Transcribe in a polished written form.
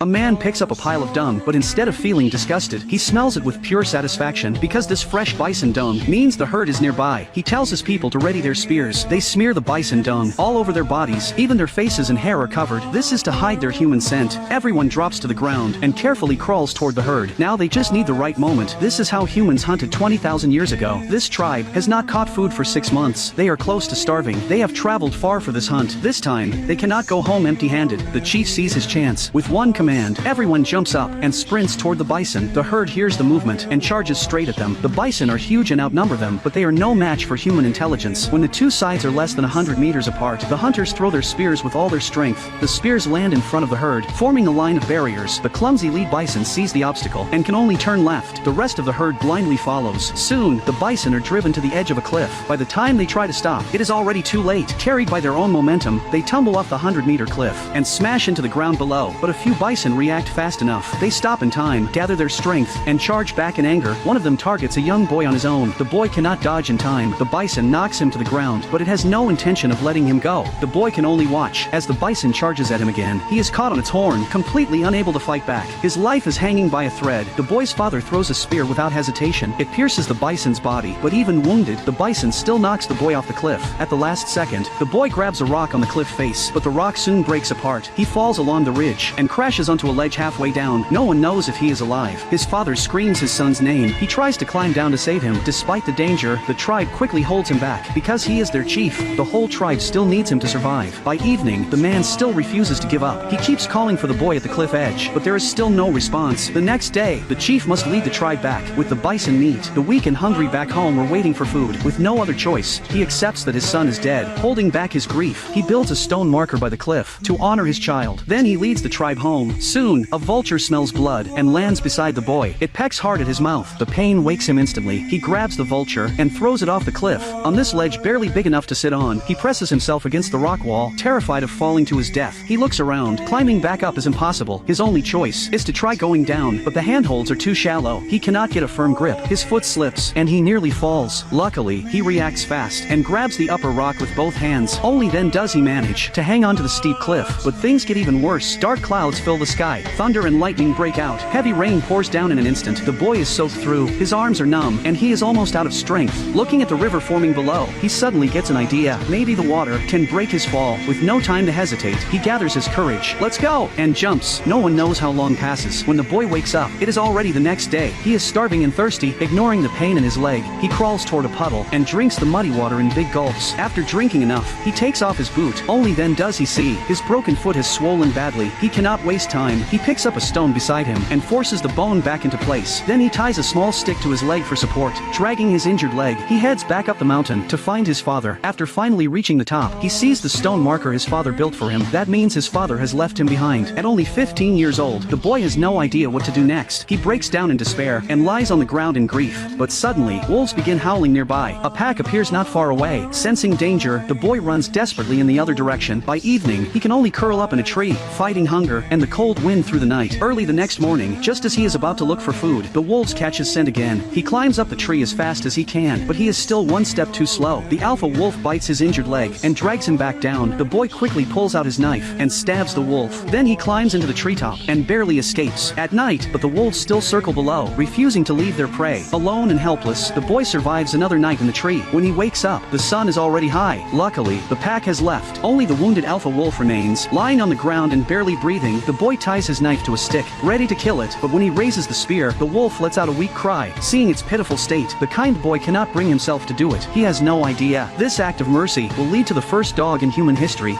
A man picks up a pile of dung, but instead of feeling disgusted, he smells it with pure satisfaction because this fresh bison dung means the herd is nearby. He tells his people to ready their spears. They smear the bison dung all over their bodies, even their faces and hair are covered. This is to hide their human scent. Everyone drops to the ground and carefully crawls toward the herd. Now they just need the right moment. This is how humans hunted 20,000 years ago. This tribe has not caught food for 6 months. They are close to starving. They have traveled far for this hunt. This time, they cannot go home empty-handed. The chief sees his chance. With one command, everyone jumps up and sprints toward the bison. The herd hears the movement and charges straight at them. The bison are huge and outnumber them, but they are no match for human intelligence. When the two sides are less than 100 meters apart, the hunters throw their spears with all their strength. The spears land in front of the herd, forming a line of barriers. The clumsy lead bison sees the obstacle and can only turn left. The rest of the herd blindly follows. Soon, the bison are driven to the edge of a cliff. By the time they try to stop, it is already too late. Carried by their own momentum, they tumble off the 100-meter cliff and smash into the ground below. But a few bison react fast enough. They stop in time, gather their strength, and charge back in anger. One of them targets a young boy on his own. The boy cannot dodge in time. The bison knocks him to the ground, but it has no intention of letting him go. The boy can only watch as the bison charges at him again. He is caught on its horn, completely unable to fight back. His life is hanging by a thread. The boy's father throws a spear without hesitation. It pierces the bison's body, but even wounded, the bison still knocks the boy off the cliff. At the last second, the boy grabs a rock on the cliff face, but the rock soon breaks apart. He falls along the ridge and crashes onto a ledge halfway down. No one knows if he is alive. His father screams his son's name. He tries to climb down to save him. Despite the danger, the tribe quickly holds him back. Because he is their chief, the whole tribe still needs him to survive. By evening, the man still refuses to give up. He keeps calling for the boy at the cliff edge, but there is still no response. The next day, the chief must lead the tribe back. With the bison meat, the weak and hungry back home are waiting for food. With no other choice, he accepts that his son is dead. Holding back his grief, he builds a stone marker by the cliff to honor his child. Then he leads the tribe home. Soon, a vulture smells blood and lands beside the boy. It pecks hard at his mouth. The pain wakes him instantly. He grabs the vulture and throws it off the cliff. On this ledge barely big enough to sit on, he presses himself against the rock wall, terrified of falling to his death. He looks around. Climbing back up is impossible. His only choice is to try going down, but the handholds are too shallow. He cannot get a firm grip. His foot slips, and he nearly falls. Luckily, he reacts fast and grabs the upper rock with both hands. Only then does he manage to hang onto the steep cliff. But things get even worse. Dark clouds fill the sky. Thunder and lightning break out. Heavy rain pours down in an instant. The boy is soaked through. His arms are numb, and he is almost out of strength. Looking at the river forming below, he suddenly gets an idea. Maybe the water can break his fall. With no time to hesitate, he gathers his courage. Let's go! And jumps. No one knows how long passes. When the boy wakes up, it is already the next day. He is starving and thirsty. Ignoring the pain in his leg, he crawls toward a puddle and drinks the muddy water in big gulps. After drinking enough, he takes off his boot. Only then does he see his broken foot has swollen badly. He cannot waste time. He picks up a stone beside him and forces the bone back into place. Then he ties a small stick to his leg for support. Dragging his injured leg, he heads back up the mountain to find his father. After finally reaching the top, he sees the stone marker his father built for him. That means his father has left him behind. At only 15 years old, the boy has no idea what to do next. He breaks down in despair and lies on the ground in grief. But suddenly, wolves begin howling nearby. A pack appears not far away. Sensing danger, the boy runs desperately in the other direction. By evening, he can only curl up in a tree, fighting hunger and the cold wind through the night. Early the next morning, just as he is about to look for food, the wolves catch his scent again. He climbs up the tree as fast as he can, but he is still one step too slow. The alpha wolf bites his injured leg and drags him back down. The boy quickly pulls out his knife and stabs the wolf. Then he climbs into the treetop and barely escapes. At night, but the wolves still circle below, refusing to leave their prey. Alone and helpless, the boy survives another night in the tree. When he wakes up, the sun is already high. Luckily, the pack has left. Only the wounded alpha wolf remains. Lying on the ground and barely breathing, the boy ties his knife to a stick, ready to kill it, but when he raises the spear, the wolf lets out a weak cry. Seeing its pitiful state, the kind boy cannot bring himself to do it. He has no idea. This act of mercy will lead to the first dog in human history.